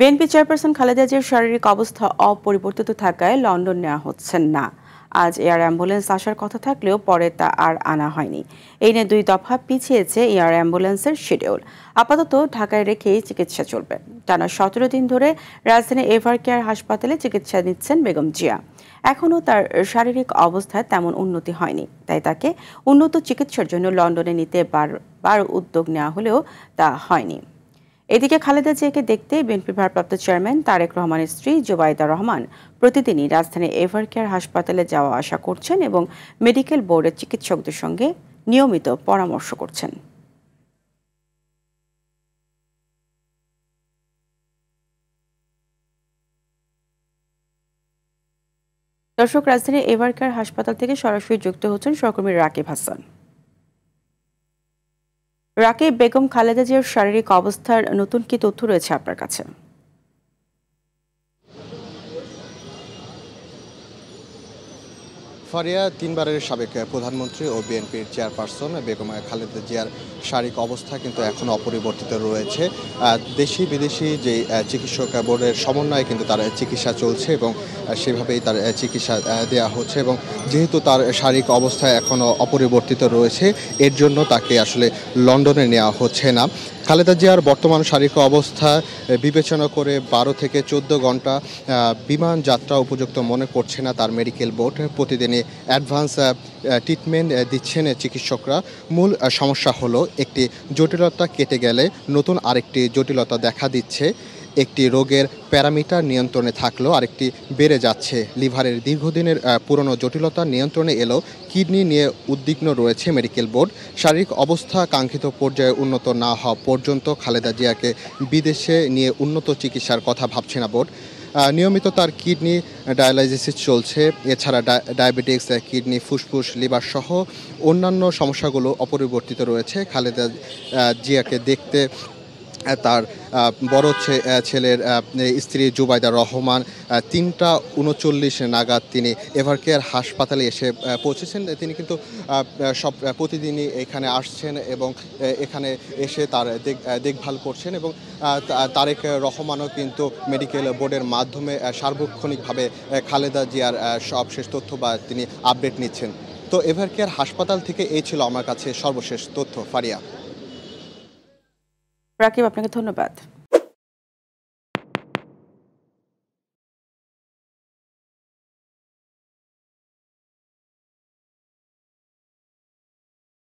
BNP chairperson Khaleda জিয়ার শারীরিক অবস্থা অপরিবর্তিত থাকায় লন্ডন নেওয়া হচ্ছে না। আজ এয়ার অ্যাম্বুলেন্স আসার কথা থাকলেও পরে তা আর আনা হয়নি। এই নিয়ে 2 দফা পিছিয়েছে এয়ার অ্যাম্বুলেন্সের শিডিউল। আপাতত ঢাকায় রেখেই চিকিৎসা চলবে। টানা 17 দিন ধরে রাজধানী এভারকেয়ার হাসপাতালে চিকিৎসা নিচ্ছেন বেগম জিয়া। এখনও তার শারীরিক অবস্থায় তেমন উন্নতি হয়নি, তাই তাকে উন্নত চিকিৎসার জন্য লন্ডনে নিতে বারবার উদ্যোগ নেওয়া হলেও তা হয়নি। এদিকে খালেদা জিয়াকে দেখতে বিএনপির ভারপ্রাপ্ত চেয়ারম্যান তারেক রহমানের স্ত্রী জুবাইদা রহমান প্রতিদিনই রাজধানীর এভারকেয়ার হাসপাতালে যাওয়া আসা করছেন এবং মেডিকেল বোর্ডের চিকিৎসকদের সঙ্গে নিয়মিত পরামর্শ করছেন। দর্শক, রাজধানীর এভারকেয়ার হাসপাতাল থেকে সরাসরি যুক্ত হচ্ছেন সহকর্মী রাকিব হাসান। রাকিব, বেগম খালেদা জিয়ার শারীরিক অবস্থার নতুন কি তথ্য রয়েছে আপনার কাছে? ফারিয়া 3 বারের সাবেক প্রধানমন্ত্রী ও বিএনপির চেয়ারপারসন বেগম খালেদা জিয়ার শারীরিক অবস্থা কিন্তু এখন অপরিবর্তিত রয়েছে। দেশি বিদেশি যে চিকিৎসক বোর্ডের সমন্বয়ে কিন্তু তার চিকিৎসা চলছে এবং সেভাবেই তার চিকিৎসা দেওয়া হচ্ছে এবং যেহেতু তার শারীরিক অবস্থা এখনও অপরিবর্তিত রয়েছে, এর জন্য তাকে আসলে লন্ডনে নেওয়া হচ্ছে না। খালেদা জিয়ার বর্তমান শারীরিক অবস্থা বিবেচনা করে 12 থেকে 14 ঘন্টা বিমান যাত্রা উপযুক্ত মনে করছে না তার মেডিকেল বোর্ড। প্রতিদিনই অ্যাডভান্স ট্রিটমেন্ট দিচ্ছেন চিকিৎসকরা। মূল সমস্যা হলো একটি জটিলতা কেটে গেলে নতুন আরেকটি জটিলতা দেখা দিচ্ছে। একটি রোগের প্যারামিটার নিয়ন্ত্রণে থাকলেও আরেকটি বেড়ে যাচ্ছে। লিভারের দীর্ঘদিনের পুরনো জটিলতা নিয়ন্ত্রণে এলেও কিডনি নিয়ে উদ্বিগ্ন রয়েছে মেডিকেল বোর্ড। শারীরিক অবস্থা কাঙ্ক্ষিত পর্যায়ে উন্নত না হওয়া পর্যন্ত খালেদা জিয়াকে বিদেশে নিয়ে উন্নত চিকিৎসার কথা ভাবছে না বোর্ড। নিয়মিত তার কিডনি ডায়ালাইসিস চলছে। এছাড়া ডায়াবেটিক্স, কিডনি, ফুসফুস, লিভার সহ অন্যান্য সমস্যাগুলো অপরিবর্তিত রয়েছে। খালেদা জিয়াকে দেখতে তার বড় ছেলের স্ত্রী জুবাইদা রহমান 3:39 নাগাদ তিনি এভারকেয়ার হাসপাতালে এসে পৌঁছেছেন। তিনি কিন্তু প্রতিদিনই এখানে আসছেন এবং এখানে এসে তার দেখভাল করছেন এবং তারেক রহমানও কিন্তু মেডিকেল বোর্ডের মাধ্যমে সার্বক্ষণিকভাবে খালেদা জিয়ার সবশেষ তথ্য বা তিনি আপডেট নিচ্ছেন। তো এভারকেয়ার হাসপাতাল থেকে এই ছিল আমার কাছে সর্বশেষ তথ্য। ফারিয়া। রাকিব, আপনাকে ধন্যবাদ।